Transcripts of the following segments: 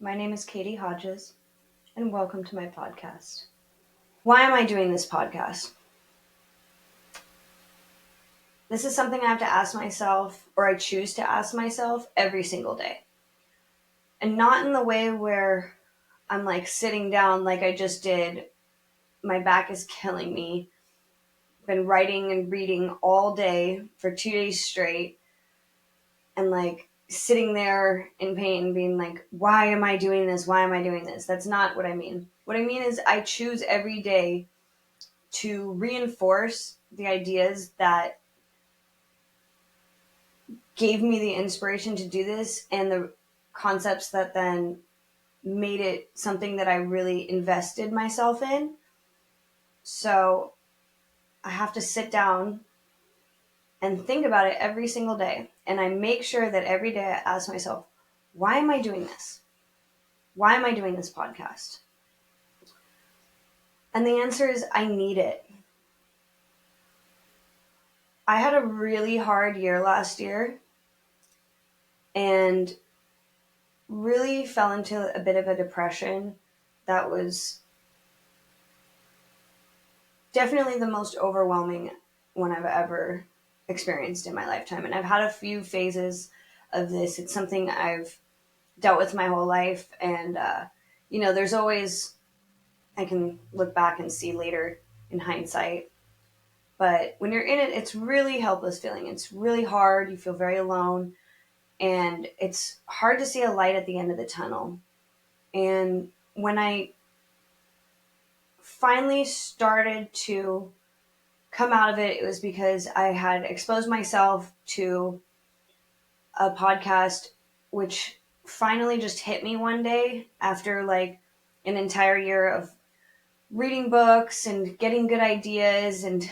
My name is Katie Hodges, and welcome to my podcast. Why am I doing this podcast? This is something I have to ask myself, or I choose to ask myself every single day. And not in the way where I'm like sitting down like I just did, my back is killing me, been writing and reading all day for 2 days straight, and like sitting there in pain being like, why am I doing this? Why am I doing this? That's not what I mean. What I mean is I choose every day to reinforce the ideas that gave me the inspiration to do this and the concepts that then made it something that I really invested myself in. So I have to sit down and think about it every single day. And I make sure that every day I ask myself, why am I doing this? Why am I doing this podcast? And the answer is I need it. I had a really hard year last year and really fell into a bit of a depression that was definitely the most overwhelming one I've ever experienced in my lifetime. And I've had a few phases of this. It's something I've dealt with my whole life. And, there's always, I can look back and see later in hindsight. But when you're in it, it's really helpless feeling. It's really hard. You feel very alone. And it's hard to see a light at the end of the tunnel. And when I finally started to come out of it, it was because I had exposed myself to a podcast, which finally just hit me one day after like an entire year of reading books and getting good ideas and,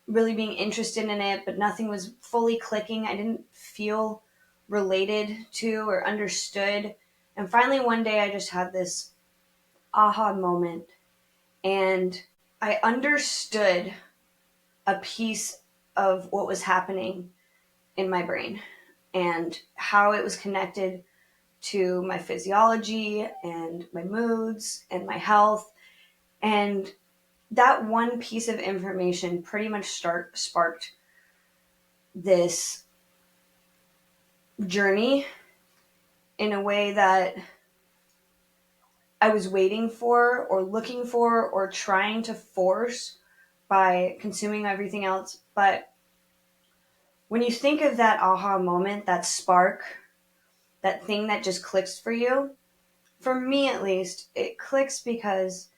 really being interested in it, but nothing was fully clicking. I didn't feel related to or understood. And finally, one day I just had this aha moment and I understood a piece of what was happening in my brain and how it was connected to my physiology and my moods and my health. And that one piece of information pretty much sparked this journey in a way that I was waiting for or looking for or trying to force by consuming everything else. But when you think of that aha moment, that spark, that thing that just clicks for you, for me at least, it clicks because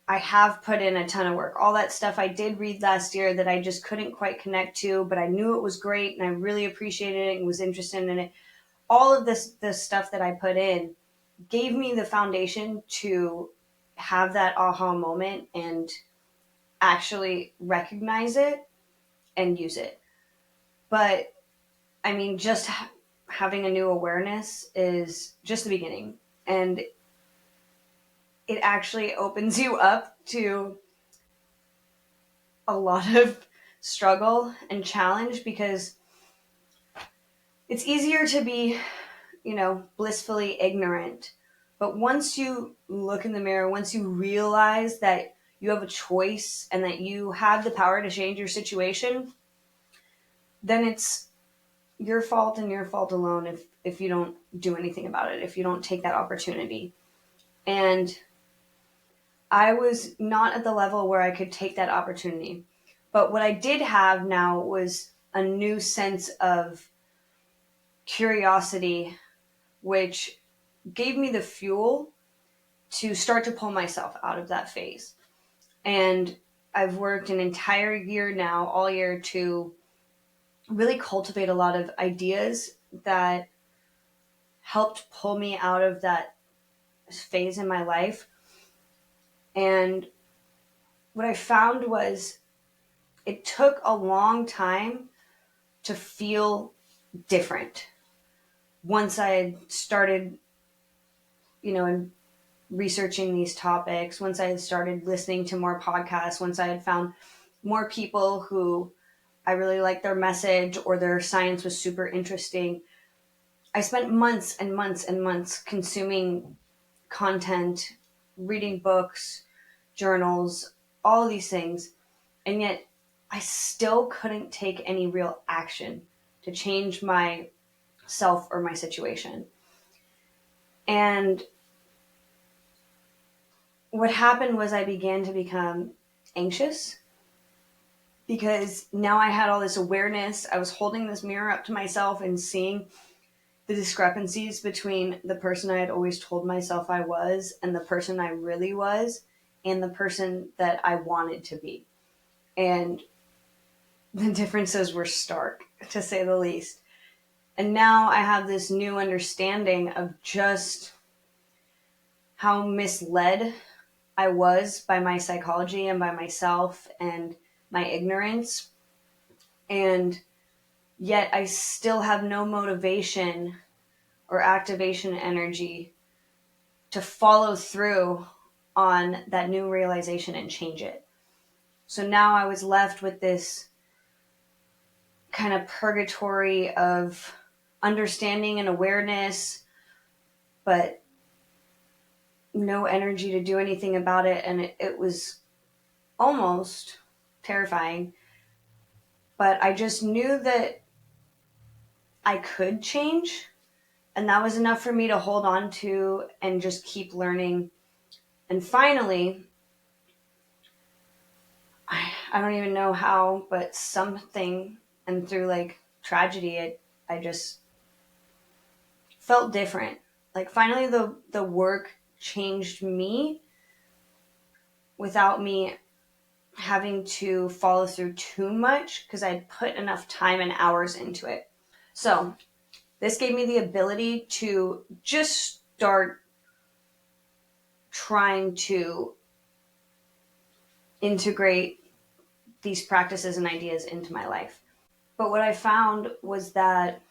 I have put in a ton of work. All that stuff I did read last year that I just couldn't quite connect to, but I knew it was great and I really appreciated it and was interested in it. All of this stuff that I put in gave me the foundation to have that aha moment and actually recognize it and use it. But I mean, just having a new awareness is just the beginning. And it actually opens you up to a lot of struggle and challenge because it's easier to be, blissfully ignorant. But once you look in the mirror, once you realize that you have a choice and that you have the power to change your situation, then it's your fault and your fault alone if you don't do anything about it, if you don't take that opportunity. And I was not at the level where I could take that opportunity. But what I did have now was a new sense of curiosity, which gave me the fuel to start to pull myself out of that phase. And I've worked an entire year now, all year, to really cultivate a lot of ideas that helped pull me out of that phase in my life. And what I found was it took a long time to feel different. Once I had started, in researching these topics, once I had started listening to more podcasts, once I had found more people who I really liked their message or their science was super interesting, I spent months and months and months consuming content, reading books, journals, all of these things, and yet I still couldn't take any real action to change myself or my situation. And what happened was I began to become anxious because now I had all this awareness. I was holding this mirror up to myself and seeing the discrepancies between the person I had always told myself I was and the person I really was and the person that I wanted to be. And the differences were stark, to say the least. And now I have this new understanding of just how misled I was by my psychology and by myself and my ignorance. And yet I still have no motivation or activation energy to follow through on that new realization and change it. So now I was left with this kind of purgatory of understanding and awareness, but no energy to do anything about it. And it was almost terrifying. But I just knew that I could change. And that was enough for me to hold on to and just keep learning. And finally, I don't even know how, but something, and through like tragedy, I just felt different. Like finally the work changed me without me having to follow through too much because I'd put enough time and hours into it. So this gave me the ability to just start trying to integrate these practices and ideas into my life. But what I found was that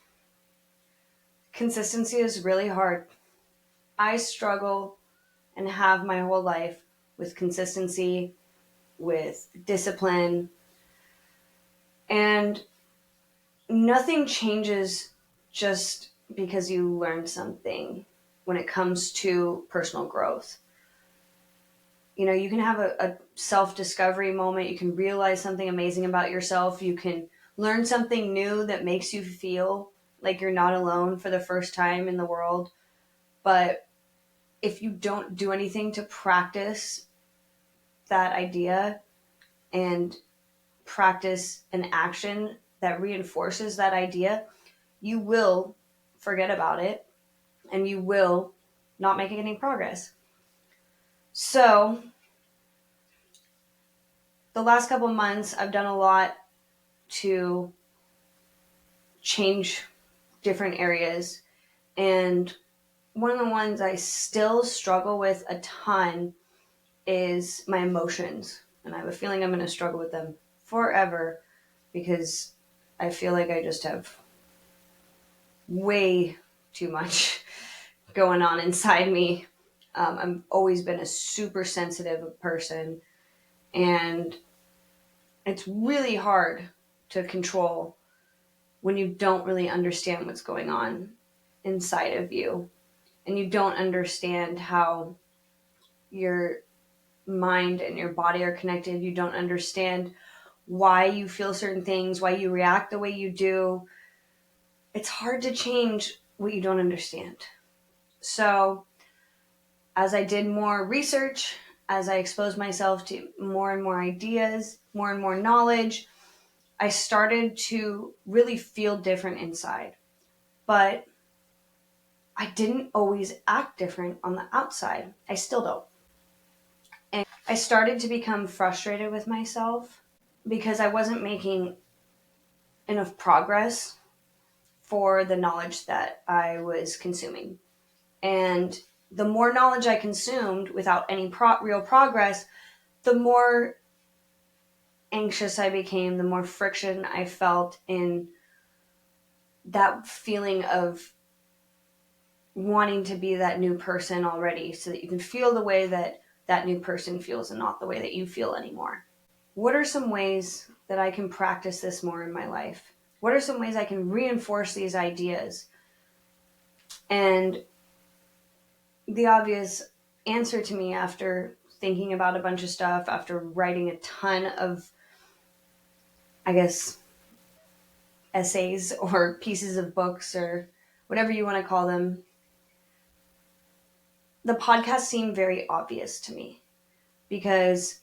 consistency is really hard. I struggle and have my whole life with consistency, with discipline, and nothing changes just because you learn something when it comes to personal growth. You know, you can have a self-discovery moment. You can realize something amazing about yourself. You can learn something new that makes you feel like you're not alone for the first time in the world. But if you don't do anything to practice that idea and practice an action that reinforces that idea, you will forget about it and you will not make any progress. So the last couple of months, I've done a lot to change different areas. And one of the ones I still struggle with a ton is my emotions. And I have a feeling I'm going to struggle with them forever because I feel like I just have way too much going on inside me. I've always been a super sensitive person, and it's really hard to control when you don't really understand what's going on inside of you and you don't understand how your mind and your body are connected. You don't understand why you feel certain things, why you react the way you do. It's hard to change what you don't understand. So as I did more research, as I exposed myself to more and more ideas, more and more knowledge, I started to really feel different inside. But I didn't always act different on the outside. I still don't. And I started to become frustrated with myself because I wasn't making enough progress for the knowledge that I was consuming. And the more knowledge I consumed without any real progress, the more anxious I became, the more friction I felt in that feeling of wanting to be that new person already so that you can feel the way that that new person feels and not the way that you feel anymore. What are some ways that I can practice this more in my life? What are some ways I can reinforce these ideas And the obvious answer to me, after thinking about a bunch of stuff, after writing a ton of, I guess, essays or pieces of books or whatever you want to call them, the podcast seemed very obvious to me because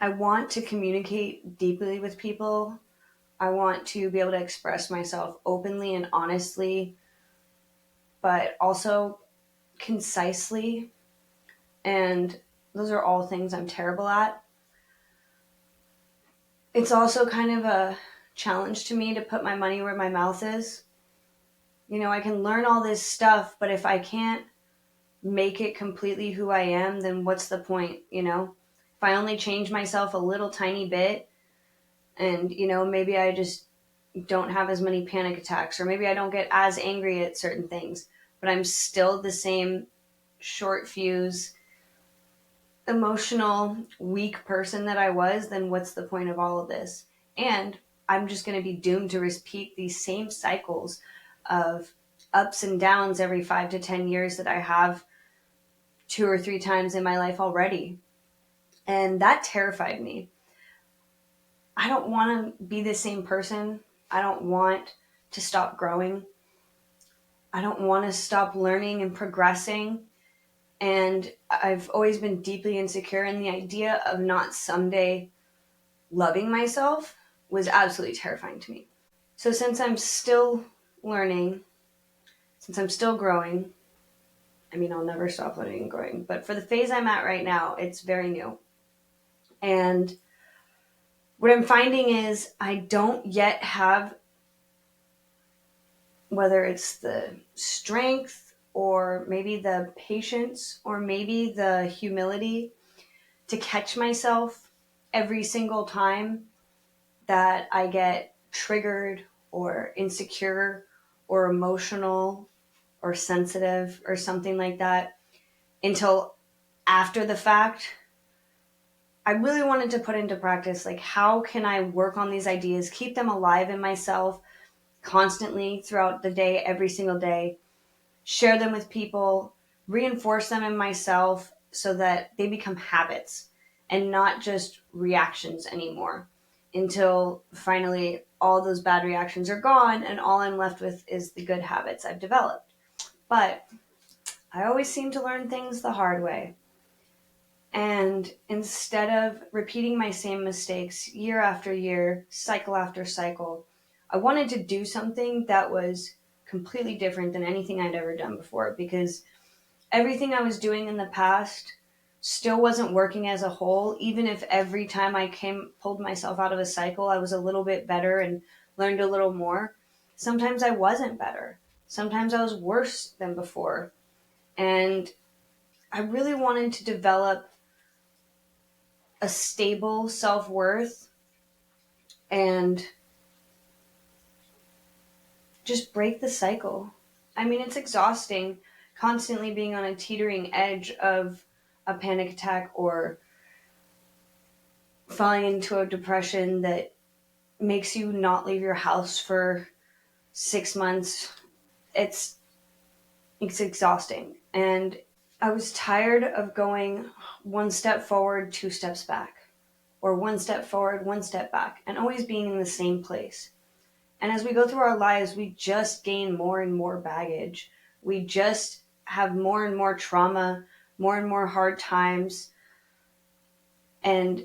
I want to communicate deeply with people. I want to be able to express myself openly and honestly, but also concisely. And those are all things I'm terrible at. It's also kind of a challenge to me to put my money where my mouth is. You know, I can learn all this stuff, but if I can't make it completely who I am, then what's the point, you know? If I only change myself a little tiny bit and, you know, maybe I just don't have as many panic attacks, or maybe I don't get as angry at certain things, but I'm still the same short fuse, emotional, weak person that I was, then what's the point of all of this? And I'm just going to be doomed to repeat these same cycles of ups and downs every 5 to 10 years that I have 2 or 3 times in my life already. And that terrified me. I don't want to be the same person. I don't want to stop growing. I don't want to stop learning and progressing. And I've always been deeply insecure, and the idea of not someday loving myself was absolutely terrifying to me. So since I'm still learning, since I'm still growing, I mean, I'll never stop learning and growing, but for the phase I'm at right now, it's very new. And what I'm finding is I don't yet have, whether it's the strength or maybe the patience or maybe the humility, to catch myself every single time that I get triggered or insecure or emotional or sensitive or something like that until after the fact. I really wanted to put into practice, like, how can I work on these ideas, keep them alive in myself constantly throughout the day, every single day, share them with people, reinforce them in myself so that they become habits and not just reactions anymore, until finally all those bad reactions are gone and all I'm left with is the good habits I've developed. But I always seem to learn things the hard way. And instead of repeating my same mistakes year after year, cycle after cycle, I wanted to do something that was completely different than anything I'd ever done before, because everything I was doing in the past still wasn't working as a whole. Even if every time I pulled myself out of a cycle, I was a little bit better and learned a little more. Sometimes I wasn't better. Sometimes I was worse than before. And I really wanted to develop a stable self-worth and just break the cycle. I mean, it's exhausting constantly being on a teetering edge of a panic attack or falling into a depression that makes you not leave your house for 6 months. It's exhausting. And I was tired of going one step forward, 2 steps back, or one step forward, one step back, and always being in the same place. And as we go through our lives, we just gain more and more baggage. We just have more and more trauma, more and more hard times. And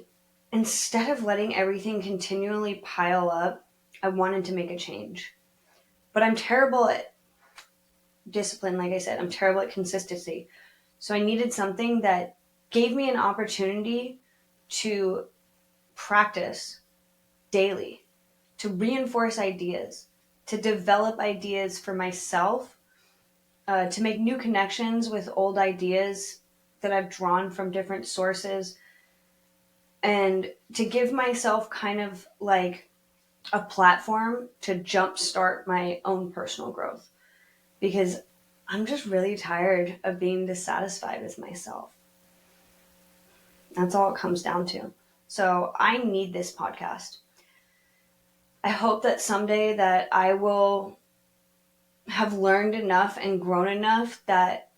instead of letting everything continually pile up, I wanted to make a change. But I'm terrible at discipline, like I said. I'm terrible at consistency. So I needed something that gave me an opportunity to practice daily, to reinforce ideas, to develop ideas for myself, to make new connections with old ideas that I've drawn from different sources, and to give myself kind of like a platform to jumpstart my own personal growth, because I'm just really tired of being dissatisfied with myself. That's all it comes down to. So I need this podcast. I hope that someday that I will have learned enough and grown enough that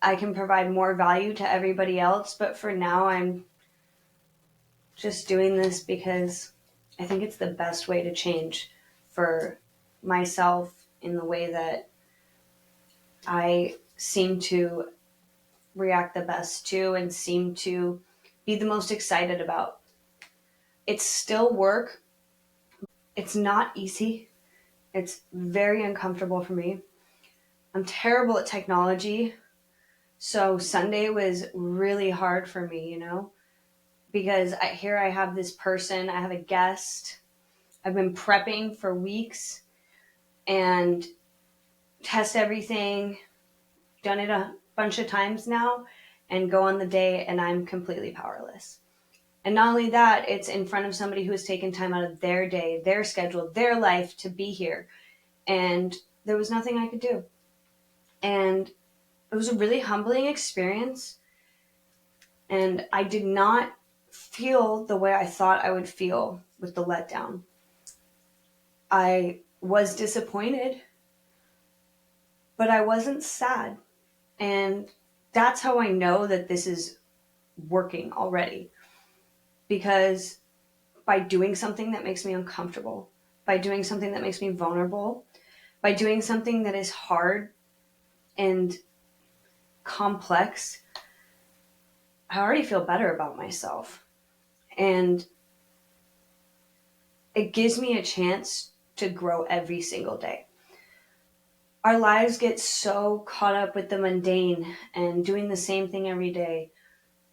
I can provide more value to everybody else. But for now, I'm just doing this because I think it's the best way to change for myself in the way that I seem to react the best to and seem to be the most excited about. It's still work. It's not easy. It's very uncomfortable for me. I'm terrible at technology. So Sunday was really hard for me, because here I have this person, I have a guest. I've been prepping for weeks and test everything, done it a bunch of times now, and go on the day and I'm completely powerless. And not only that, it's in front of somebody who has taken time out of their day, their schedule, their life to be here. And there was nothing I could do. And it was a really humbling experience. And I did not feel the way I thought I would feel with the letdown. I was disappointed, but I wasn't sad. And that's how I know that this is working already. Because by doing something that makes me uncomfortable, by doing something that makes me vulnerable, by doing something that is hard and complex, I already feel better about myself. And it gives me a chance to grow every single day. Our lives get so caught up with the mundane and doing the same thing every day,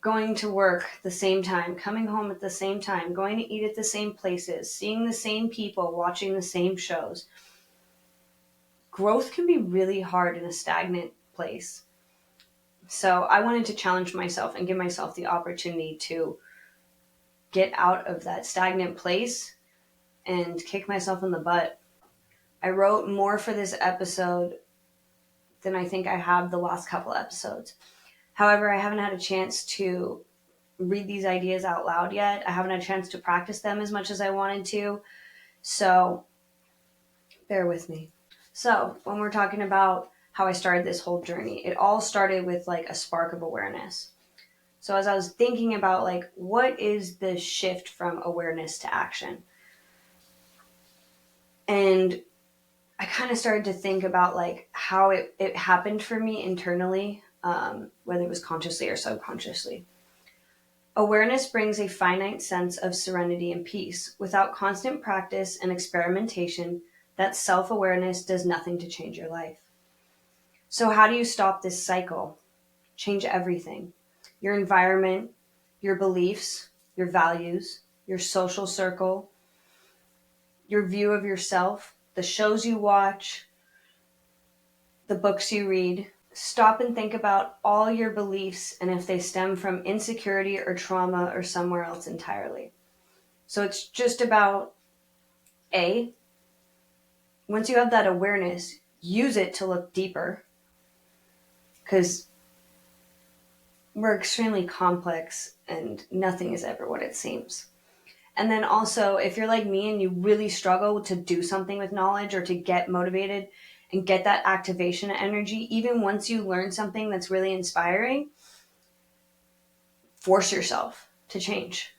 going to work the same time, coming home at the same time, going to eat at the same places, seeing the same people, watching the same shows. Growth can be really hard in a stagnant place. So I wanted to challenge myself and give myself the opportunity to get out of that stagnant place and kick myself in the butt. I wrote more for this episode than I think I have the last couple episodes. However, I haven't had a chance to read these ideas out loud yet. I haven't had a chance to practice them as much as I wanted to. So bear with me. So when we're talking about how I started this whole journey, it all started with like a spark of awareness. So as I was thinking about like, what is the shift from awareness to action? And I kind of started to think about like how it happened for me internally, whether it was consciously or subconsciously. Awareness brings a finite sense of serenity and peace. Without constant practice and experimentation, that self-awareness does nothing to change your life. So how do you stop this cycle? Change everything. Your environment, your beliefs, your values, your social circle, your view of yourself, the shows you watch, the books you read. Stop and think about all your beliefs and if they stem from insecurity or trauma or somewhere else entirely. So it's just about once you have that awareness, use it to look deeper, because we're extremely complex and nothing is ever what it seems. And then also, if you're like me and you really struggle to do something with knowledge or to get motivated and get that activation energy, even once you learn something that's really inspiring, force yourself to change.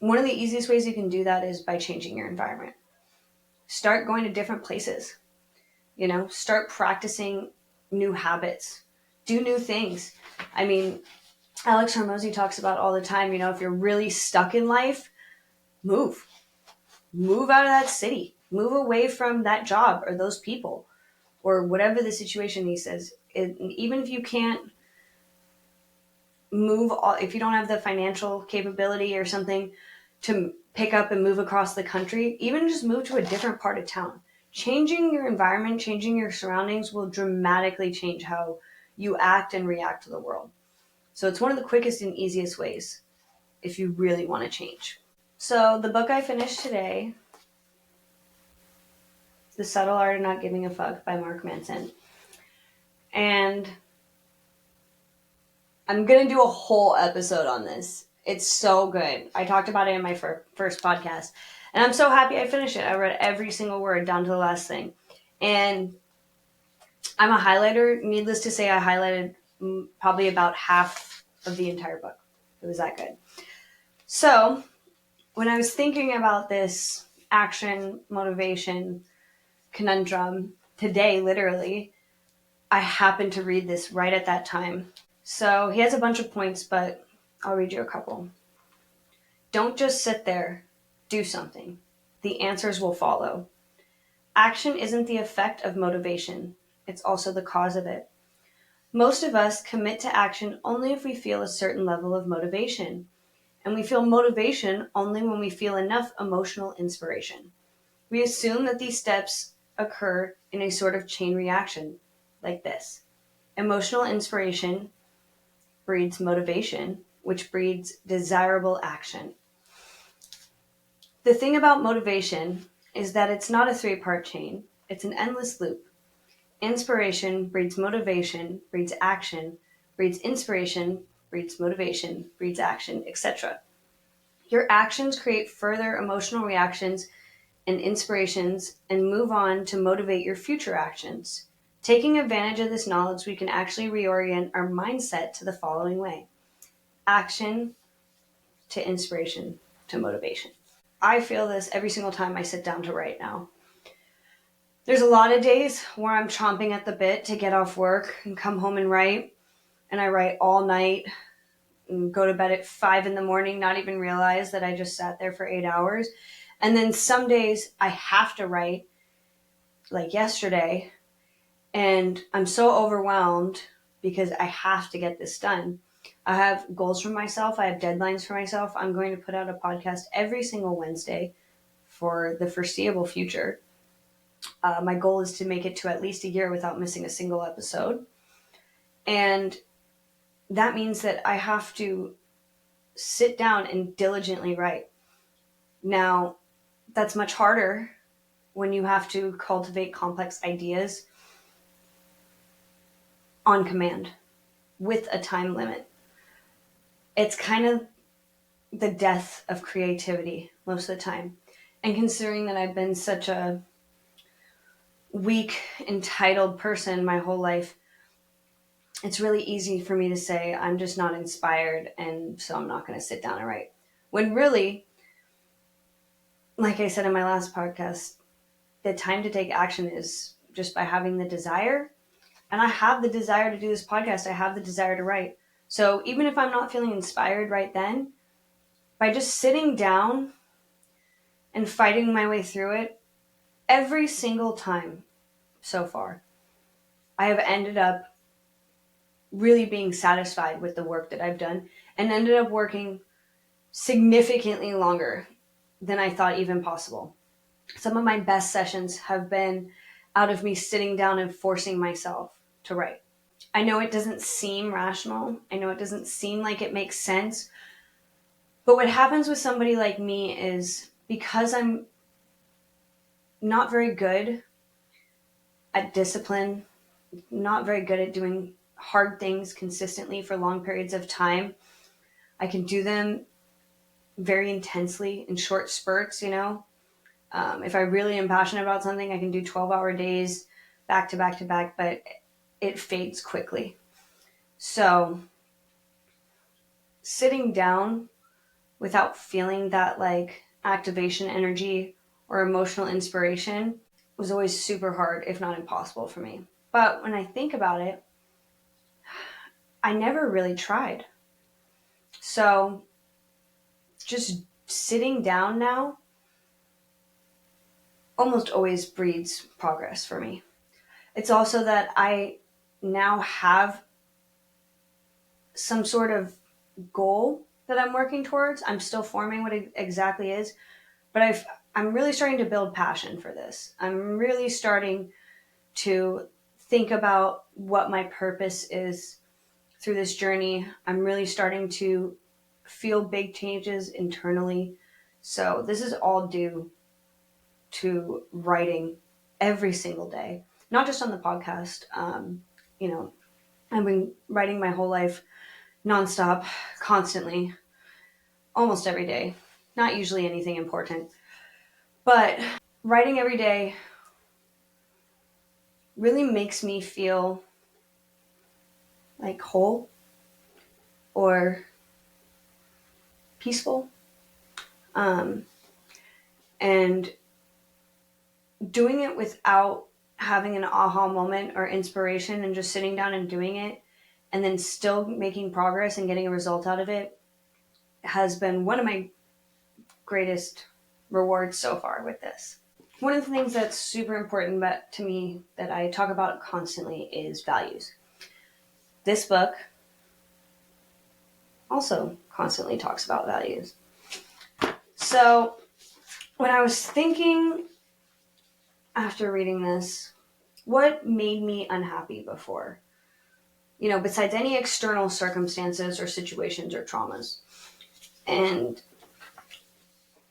One of the easiest ways you can do that is by changing your environment. Start going to different places, start practicing new habits, do new things. I mean, Alex Hormozi talks about all the time, if you're really stuck in life, move out of that city, move away from that job or those people or whatever the situation, he says. Even if you can't if you don't have the financial capability or something to pick up and move across the country, even just move to a different part of town. Changing your environment, changing your surroundings will dramatically change how you act and react to the world. So it's one of the quickest and easiest ways if you really want to change. So the book I finished today, The Subtle Art of Not Giving a Fuck by Mark Manson. And I'm going to do a whole episode on this. It's so good. I talked about it in my first podcast. And I'm so happy I finished it. I read every single word down to the last thing. And I'm a highlighter. Needless to say, I highlighted probably about half of the entire book. It was that good. So when I was thinking about this action motivation conundrum today, literally, I happened to read this right at that time. So he has a bunch of points, but I'll read you a couple. Don't just sit there, do something. The answers will follow. Action isn't the effect of motivation, it's also the cause of it. Most of us commit to action only if we feel a certain level of motivation, and we feel motivation only when we feel enough emotional inspiration. We assume that these steps occur in a sort of chain reaction, like this. Emotional inspiration breeds motivation, which breeds desirable action. The thing about motivation is that it's not a three-part chain, it's an endless loop. Inspiration breeds motivation, breeds action, breeds inspiration, breeds motivation, breeds action, etc. Your actions create further emotional reactions and inspirations and move on to motivate your future actions. Taking advantage of this knowledge, we can actually reorient our mindset to the following way: action to inspiration to motivation. I feel this every single time I sit down to write now. There's a lot of days where I'm chomping at the bit to get off work and come home and write. And I write all night and go to bed at 5 in the morning, not even realize that I just sat there for 8 hours. And then some days I have to write, like yesterday, and I'm so overwhelmed because I have to get this done. I have goals for myself. I have deadlines for myself. I'm going to put out a podcast every single Wednesday for the foreseeable future. My goal is to make it to at least a year without missing a single episode. And that means that I have to sit down and diligently write. Now, that's much harder when you have to cultivate complex ideas on command with a time limit. It's kind of the death of creativity most of the time. And considering that I've been such a weak, entitled person my whole life, it's really easy for me to say I'm just not inspired and so I'm not going to sit down and write. When really, like I said in my last podcast, the time to take action is just by having the desire. And I have the desire to do this podcast. I have the desire to write. So even if I'm not feeling inspired right then, by just sitting down and fighting my way through it, every single time so far, I have ended up really being satisfied with the work that I've done and ended up working significantly longer than I thought even possible. Some of my best sessions have been out of me sitting down and forcing myself to write. I know it doesn't seem rational. I know it doesn't seem like it makes sense. But what happens with somebody like me is because I'm not very good at discipline, not very good at doing hard things consistently for long periods of time. I can do them very intensely in short spurts, you know. If I really am passionate about something, I can do 12-hour days back to back to back, but it fades quickly. So sitting down without feeling that like activation energy or emotional inspiration was always super hard, if not impossible for me. But when I think about it, I never really tried. So just sitting down now almost always breeds progress for me. It's also that I now have some sort of goal that I'm working towards. I'm still forming what it exactly is, but I'm really starting to build passion for this. I'm really starting to think about what my purpose is through this journey. I'm really starting to feel big changes internally. So this is all due to writing every single day, not just on the podcast. You know, I've been writing my whole life nonstop, constantly, almost every day. Not usually anything important, but writing every day really makes me feel like whole or peaceful. Um, and doing it without having an aha moment or inspiration and just sitting down and doing it and then still making progress and getting a result out of it has been one of my greatest rewards so far with this. One of the things that's super important but to me that I talk about constantly is values. This book also constantly talks about values. So when I was thinking after reading this, what made me unhappy before? Besides any external circumstances or situations or traumas. And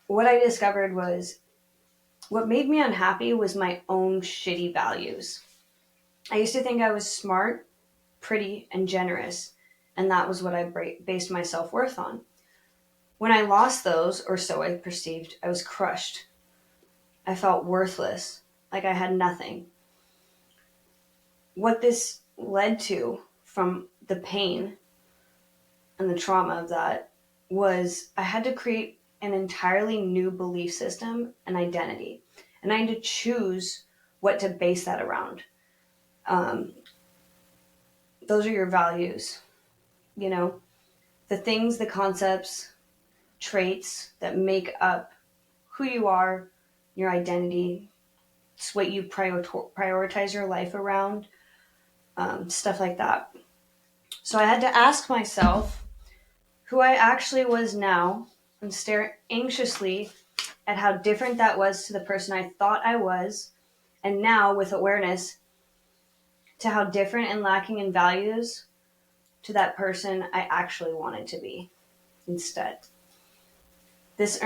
what I discovered was what made me unhappy was my own shitty values. I used to think I was smart, pretty, and generous, and that was what I based my self-worth on. When I lost those, or so I perceived, I was crushed. I felt worthless, like I had nothing. What this led to from the pain and the trauma of that was I had to create an entirely new belief system and identity. And I had to choose what to base that around. Those are your values, the things, the concepts, traits that make up who you are, your identity. It's what you prioritize your life around, stuff like that. So I had to ask myself who I actually was now and stare anxiously at how different that was to the person I thought I was, and now with awareness to how different and lacking in values to that person I actually wanted to be instead. This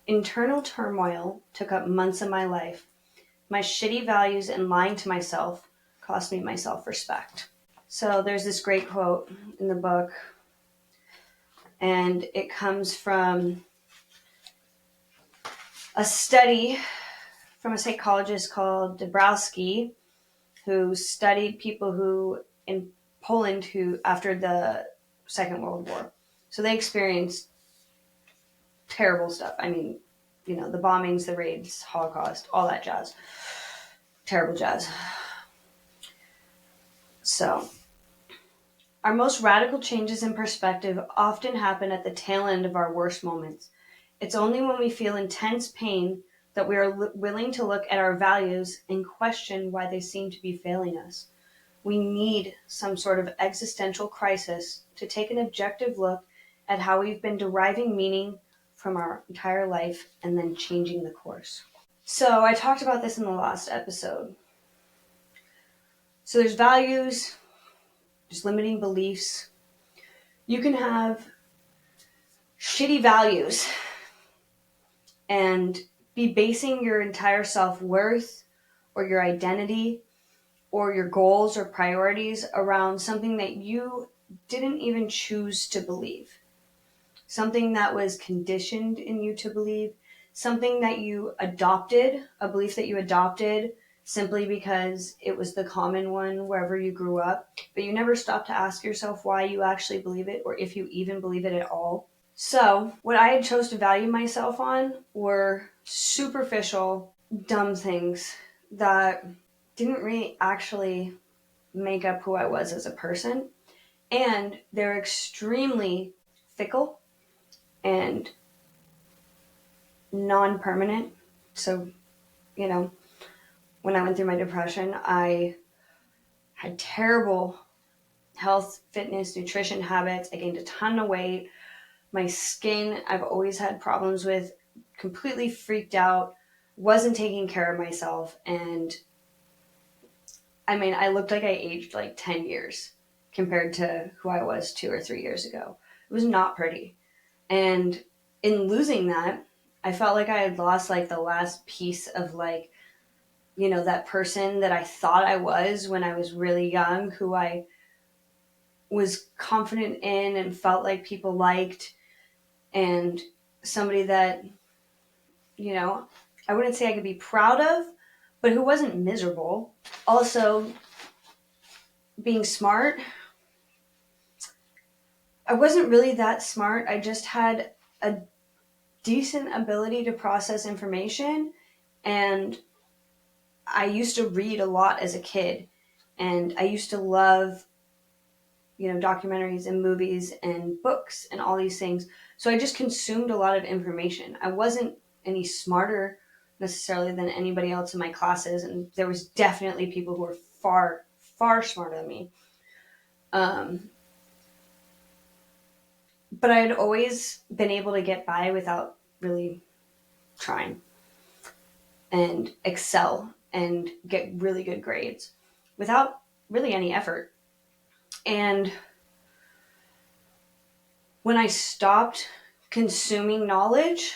internal turmoil took up months of my life. My shitty values and lying to myself cost me my self-respect. So there's this great quote in the book, and it comes from a study from a psychologist called Dabrowski, who studied people who in Poland who after the Second World War. So they experienced terrible stuff. I mean, the bombings, the raids, Holocaust, all that jazz. Terrible jazz. So, our most radical changes in perspective often happen at the tail end of our worst moments. It's only when we feel intense pain that we are willing to look at our values and question why they seem to be failing us. We need some sort of existential crisis to take an objective look at how we've been deriving meaning from our entire life and then changing the course. So I talked about this in the last episode. So there's values, there's limiting beliefs. You can have shitty values and be basing your entire self-worth or your identity or your goals or priorities around something that you didn't even choose to believe. Something that was conditioned in you to believe, something that you adopted, a belief that you adopted simply because it was the common one wherever you grew up, but you never stopped to ask yourself why you actually believe it or if you even believe it at all. So what I had chose to value myself on were superficial, dumb things that didn't really actually make up who I was as a person. And they're extremely fickle and non-permanent. So, when I went through my depression, I had terrible health, fitness, nutrition habits. I gained a ton of weight. My skin, I've always had problems with, completely freaked out, wasn't taking care of myself. And I looked like I aged like 10 years compared to who I was 2 or 3 years ago. It was not pretty. And in losing that, I felt like I had lost like the last piece of that person that I thought I was when I was really young, who I was confident in and felt like people liked, and somebody that, I wouldn't say I could be proud of, but who wasn't miserable. Also, being smart, I wasn't really that smart. I just had a decent ability to process information, and I used to read a lot as a kid, and I used to love, documentaries and movies and books and all these things. So I just consumed a lot of information. I wasn't any smarter necessarily than anybody else in my classes, and there was definitely people who were far, far smarter than me. But I had always been able to get by without really trying and excel and get really good grades without really any effort. And when I stopped consuming knowledge,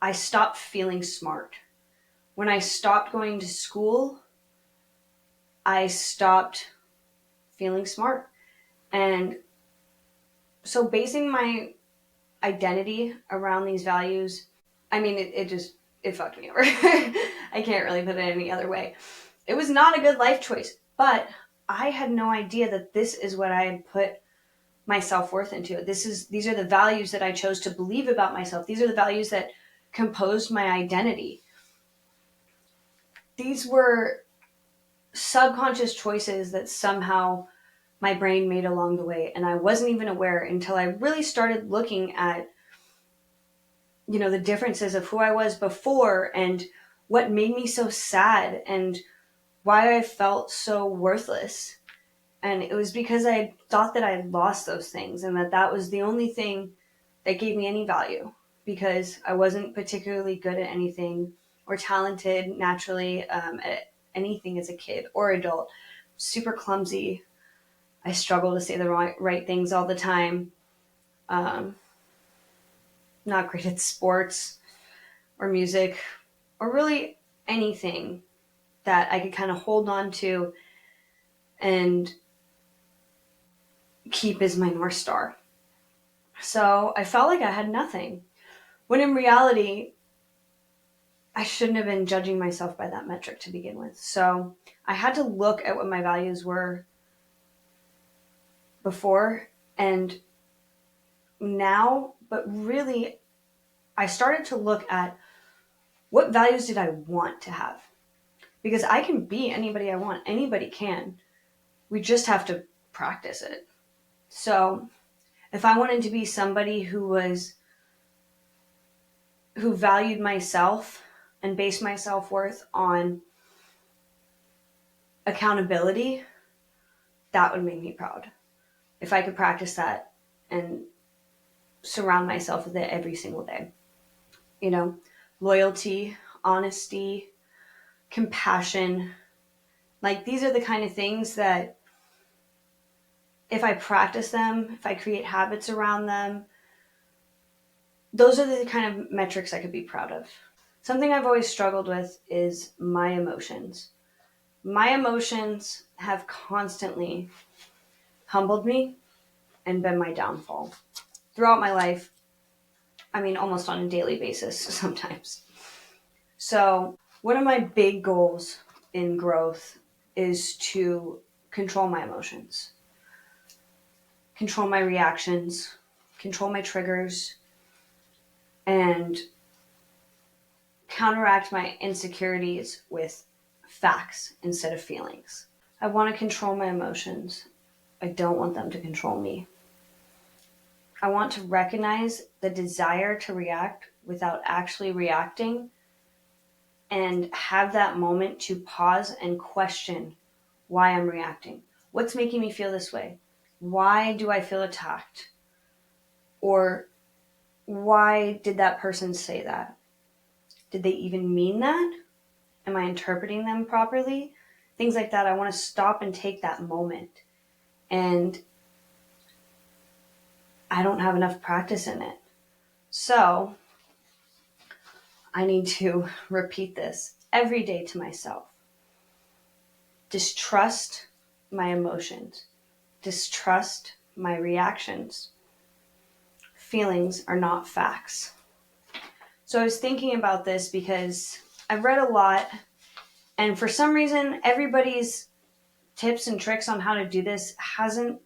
I stopped feeling smart. When I stopped going to school, I stopped feeling smart. And so basing my identity around these values, I mean, it fucked me over. I can't really put it any other way. It was not a good life choice, but I had no idea that this is what I had put my self-worth into. These are the values that I chose to believe about myself. These are the values that composed my identity. These were subconscious choices that somehow my brain made along the way, and I wasn't even aware until I really started looking at the differences of who I was before and what made me so sad and why I felt so worthless. And it was because I thought that I had lost those things and that was the only thing that gave me any value, because I wasn't particularly good at anything or talented naturally at anything as a kid or adult. Super clumsy. I struggle to say the right things all the time. Not great at sports or music or really anything that I could kind of hold on to and keep as my North Star. So I felt like I had nothing, when in reality, I shouldn't have been judging myself by that metric to begin with. So I had to look at what my values were before and now, but really, I started to look at what values did I want to have? Because I can be anybody I want. Anybody can. We just have to practice it. So if I wanted to be somebody who valued myself and based my self-worth on accountability, that would make me proud. If I could practice that and surround myself with it every single day. Loyalty, honesty, compassion. Like, these are the kind of things that if I practice them, if I create habits around them, those are the kind of metrics I could be proud of. Something I've always struggled with is my emotions. My emotions have constantly humbled me and been my downfall throughout my life. I mean, almost on a daily basis sometimes. So one of my big goals in growth is to control my emotions, control my reactions, control my triggers, and counteract my insecurities with facts instead of feelings. I want to control my emotions. I don't want them to control me. I want to recognize the desire to react without actually reacting and have that moment to pause and question why I'm reacting. What's making me feel this way? Why do I feel attacked? Or why did that person say that? Did they even mean that? Am I interpreting them properly? Things like that. I want to stop and take that moment. And I don't have enough practice in it. So I need to repeat this every day to myself. Distrust my emotions. Distrust my reactions. Feelings are not facts. So I was thinking about this because I've read a lot And for some reason, everybody's tips and tricks on how to do this hasn't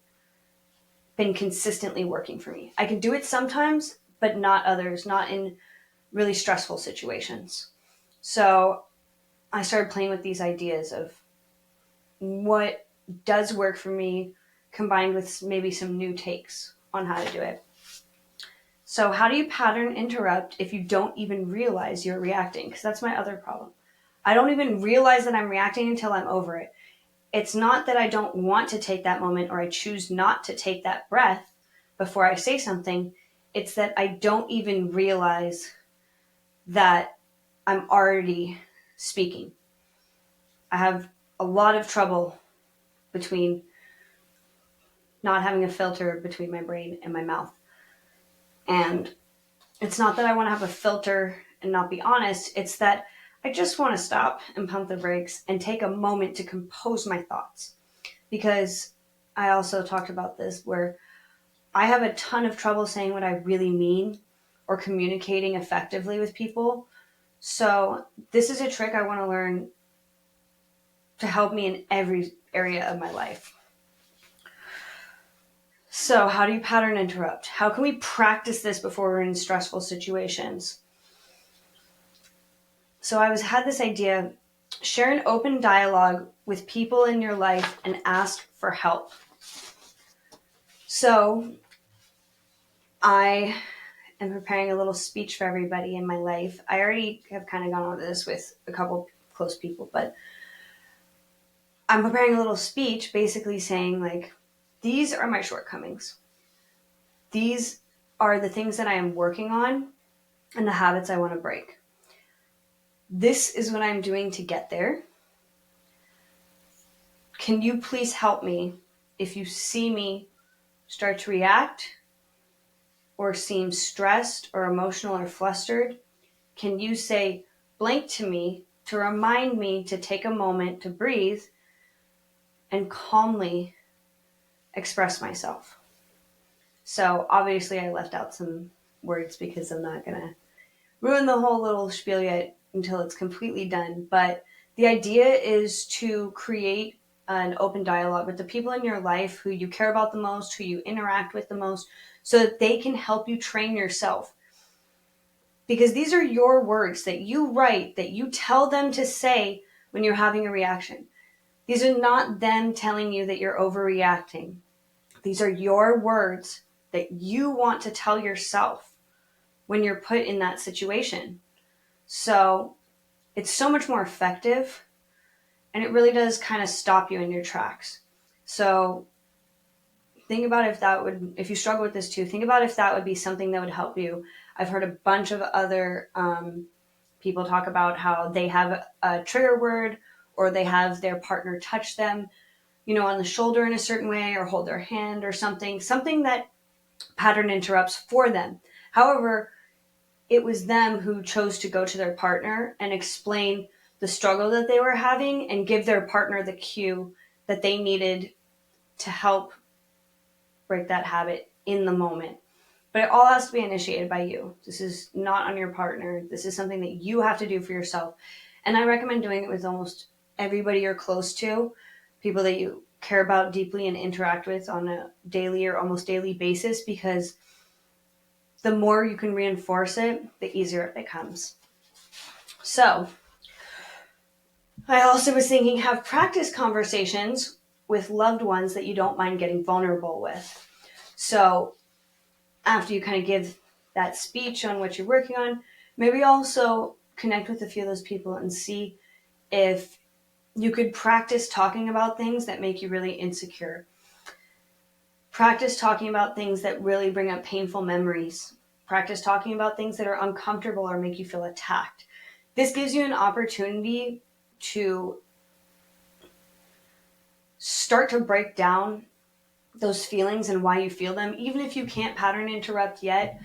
been consistently working for me. I can do it sometimes, but not others, not in really stressful situations. So I started playing with these ideas of what does work for me combined with maybe some new takes on how to do it. So, how do you pattern interrupt if you don't even realize you're reacting? Because that's my other problem. I don't even realize that I'm reacting until I'm over it. It's not that I don't want to take that moment or I choose not to take that breath before I say something. It's that I don't even realize that I'm already speaking. I have a lot of trouble between not having a filter between my brain and my mouth. And it's not that I want to have a filter and not be honest. It's that I just want to stop and pump the brakes and take a moment to compose my thoughts. Because I also talked about this where I have a ton of trouble saying what I really mean or communicating effectively with people. So this is a trick I want to learn to help me in every area of my life. So how do you pattern interrupt? How can we practice this before we're in stressful situations? So had this idea, share an open dialogue with people in your life and ask for help. So I am preparing a little speech for everybody in my life. I already have kind of gone over this with a couple close people, but I'm preparing a little speech basically saying like, these are my shortcomings. These are the things that I am working on and the habits I want to break. This is what I'm doing to get there. Can you please help me if you see me start to react or seem stressed or emotional or flustered? Can you say blank to me to remind me to take a moment to breathe and calmly express myself? So obviously I left out some words because I'm not going to ruin the whole little spiel yet until it's completely done. But the idea is to create an open dialogue with the people in your life who you care about the most, who you interact with the most, so that they can help you train yourself. Because these are your words that you write, that you tell them to say when you're having a reaction. These are not them telling you that you're overreacting. These are your words that you want to tell yourself when you're put in that situation. So it's so much more effective, and it really does kind of stop you in your tracks. So think about if you struggle with this too, think about if that would be something that would help you. I've heard a bunch of other people talk about how they have a trigger word or they have their partner touch them, on the shoulder in a certain way or hold their hand or something that pattern interrupts for them. However, it was them who chose to go to their partner and explain the struggle that they were having and give their partner the cue that they needed to help break that habit in the moment. But it all has to be initiated by you. This is not on your partner. This is something that you have to do for yourself. And I recommend doing it with almost everybody you're close to, people that you care about deeply and interact with on a daily or almost daily basis, because the more you can reinforce it, the easier it becomes. So I also was thinking, have practice conversations with loved ones that you don't mind getting vulnerable with. So after you kind of give that speech on what you're working on, maybe also connect with a few of those people and see if you could practice talking about things that make you really insecure. Practice talking about things that really bring up painful memories. Practice talking about things that are uncomfortable or make you feel attacked. This gives you an opportunity to start to break down those feelings and why you feel them. Even if you can't pattern interrupt yet,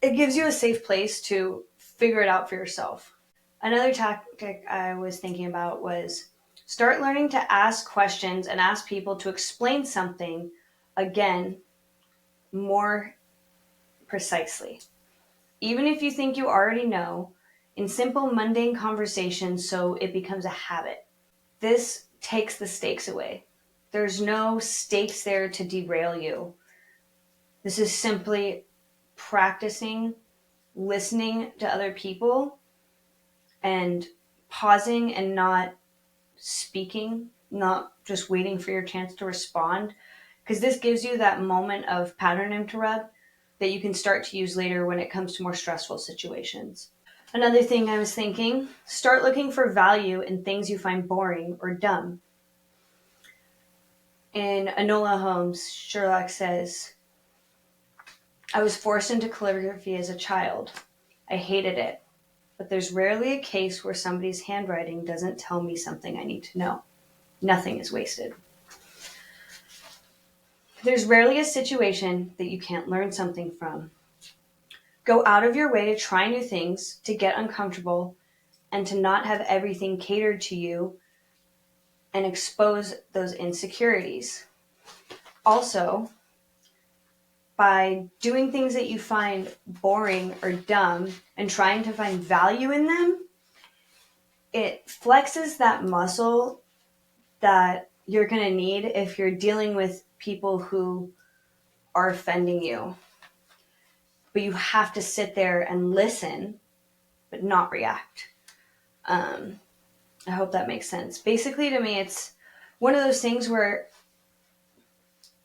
it gives you a safe place to figure it out for yourself. Another tactic I was thinking about was start learning to ask questions and ask people to explain something again more precisely. Even if you think you already know, in simple, mundane conversations so it becomes a habit. This takes the stakes away. There's no stakes there to derail you. This is simply practicing listening to other people and pausing and not speaking, not just waiting for your chance to respond. Because this gives you that moment of pattern interrupt that you can start to use later when it comes to more stressful situations. Another thing I was thinking, start looking for value in things you find boring or dumb. In Enola Holmes, Sherlock says, I was forced into calligraphy as a child. I hated it, but there's rarely a case where somebody's handwriting doesn't tell me something I need to know. Nothing is wasted. There's rarely a situation that you can't learn something from. Go out of your way to try new things, to get uncomfortable, and to not have everything catered to you and expose those insecurities. Also, by doing things that you find boring or dumb and trying to find value in them, it flexes that muscle that you're going to need if you're dealing with people who are offending you. But you have to sit there and listen, but not react. I hope that makes sense. Basically, to me, it's one of those things where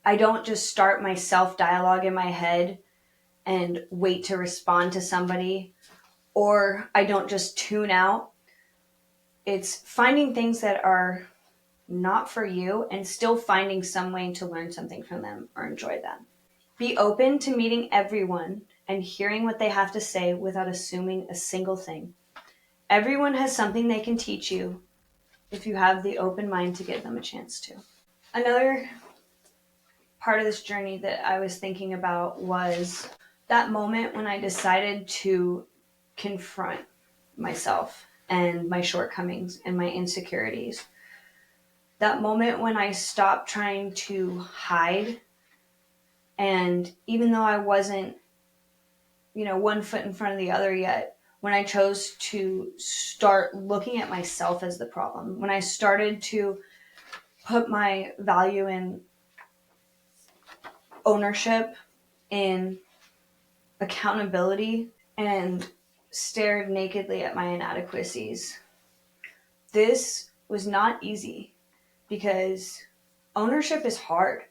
I don't just start my self-dialogue in my head and wait to respond to somebody, or I don't just tune out. It's finding things that are not for you and still finding some way to learn something from them or enjoy them. Be open to meeting everyone and hearing what they have to say without assuming a single thing. Everyone has something they can teach you if you have the open mind to give them a chance to. Another part of this journey that I was thinking about was that moment when I decided to confront myself and my shortcomings and my insecurities. That moment when I stopped trying to hide, and even though I wasn't, one foot in front of the other yet, when I chose to start looking at myself as the problem, when I started to put my value in ownership, in accountability, and stared nakedly at my inadequacies. This was not easy because ownership is hard.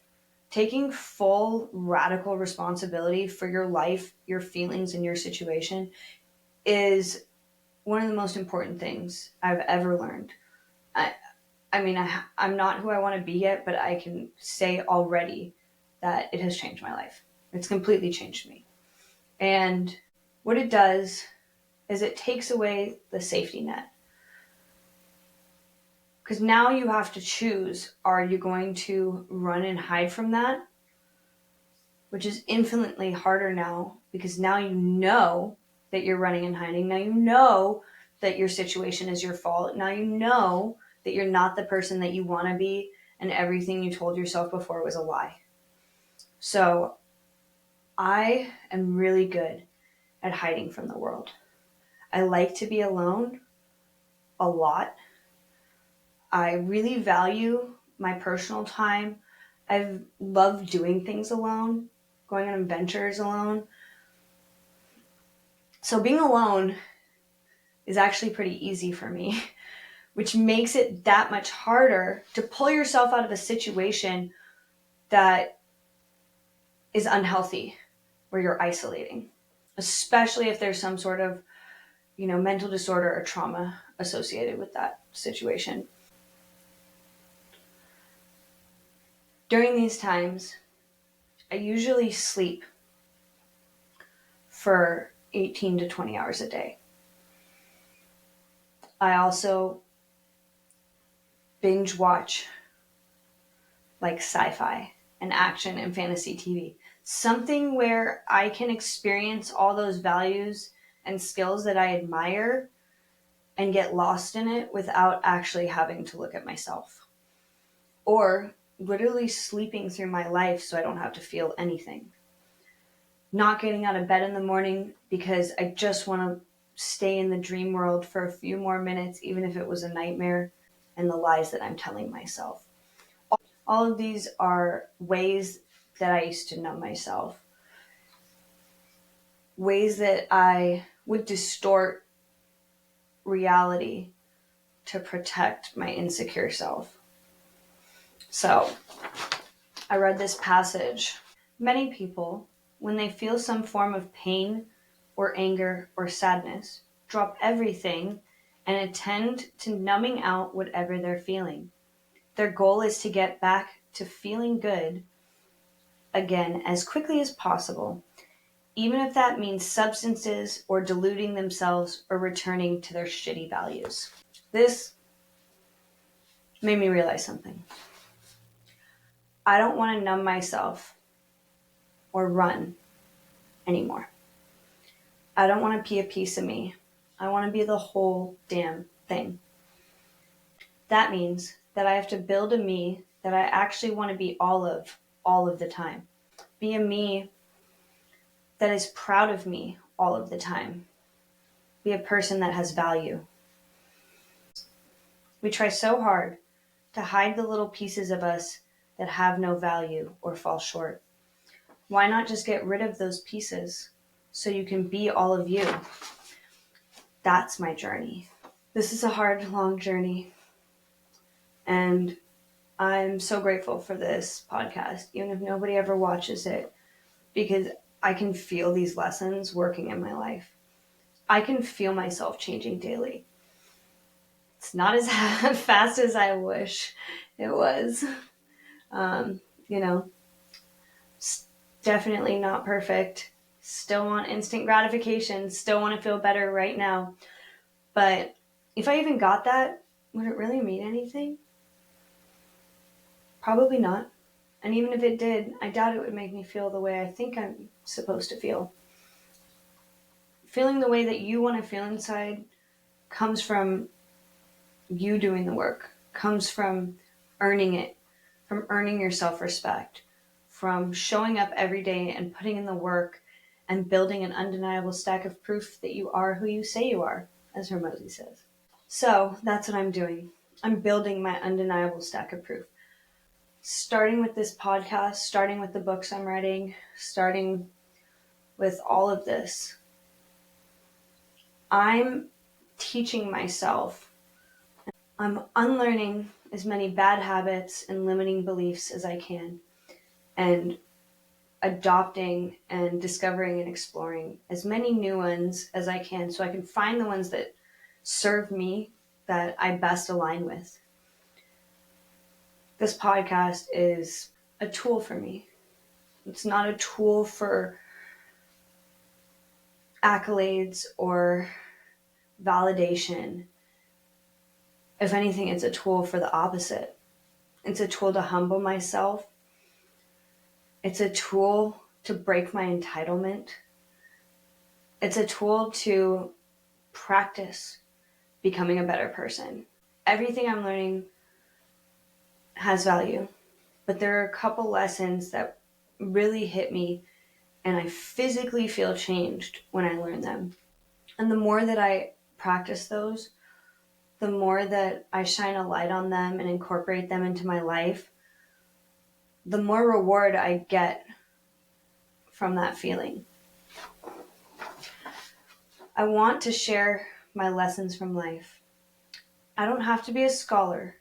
Taking full radical responsibility for your life, your feelings, and your situation is one of the most important things I've ever learned. I'm not who I want to be yet, but I can say already that it has changed my life. It's completely changed me. And what it does is it takes away the safety net. Because now you have to choose, are you going to run and hide from that? Which is infinitely harder now, because now you know that you're running and hiding. Now you know that your situation is your fault. Now you know that you're not the person that you want to be, and everything you told yourself before was a lie. So I am really good at hiding from the world. I like to be alone a lot. I really value my personal time. I love doing things alone, going on adventures alone. So being alone is actually pretty easy for me, which makes it that much harder to pull yourself out of a situation that is unhealthy, where you're isolating, especially if there's some sort of, mental disorder or trauma associated with that situation. During these times, I usually sleep for 18 to 20 hours a day. I also binge watch like sci-fi and action and fantasy TV. Something where I can experience all those values and skills that I admire and get lost in it without actually having to look at myself. Or literally sleeping through my life so I don't have to feel anything. Not getting out of bed in the morning because I just want to stay in the dream world for a few more minutes, even if it was a nightmare, and the lies that I'm telling myself. All of these are ways that I used to numb myself, ways that I would distort reality to protect my insecure self. So I read this passage. Many people, when they feel some form of pain or anger or sadness, drop everything and attend to numbing out whatever they're feeling. Their goal is to get back to feeling good again as quickly as possible, even if that means substances or deluding themselves or returning to their shitty values. This made me realize something. I don't want to numb myself or run anymore. I don't want to be a piece of me. I want to be the whole damn thing. That means that I have to build a me that I actually want to be all of the time. Be a me that is proud of me all of the time. Be a person that has value. We try so hard to hide the little pieces of us that have no value or fall short. Why not just get rid of those pieces so you can be all of you? That's my journey. This is a hard, long journey. And I'm so grateful for this podcast, even if nobody ever watches it, because I can feel these lessons working in my life. I can feel myself changing daily. It's not as fast as I wish it was. You know, definitely not perfect. Still want instant gratification. Still want to feel better right now. But if I even got that, would it really mean anything? Probably not. And even if it did, I doubt it would make me feel the way I think I'm supposed to feel. Feeling the way that you want to feel inside comes from you doing the work, comes from earning it, from earning your self-respect, from showing up every day and putting in the work and building an undeniable stack of proof that you are who you say you are, as Hormozi says. So that's what I'm doing. I'm building my undeniable stack of proof. Starting with this podcast, starting with the books I'm writing, starting with all of this, I'm teaching myself. I'm unlearning as many bad habits and limiting beliefs as I can, and adopting and discovering and exploring as many new ones as I can so I can find the ones that serve me, that I best align with. This podcast is a tool for me. It's not a tool for accolades or validation. If anything, it's a tool for the opposite. It's a tool to humble myself. It's a tool to break my entitlement. It's a tool to practice becoming a better person. Everything I'm learning has value, but there are a couple lessons that really hit me, and I physically feel changed when I learn them. And the more that I practice those, the more that I shine a light on them and incorporate them into my life, the more reward I get from that feeling. I want to share my lessons from life. I don't have to be a scholar.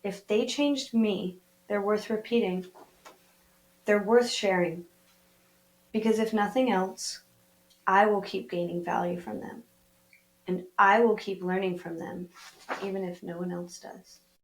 If they changed me, they're worth repeating. They're worth sharing. Because if nothing else, I will keep gaining value from them. And I will keep learning from them, even if no one else does.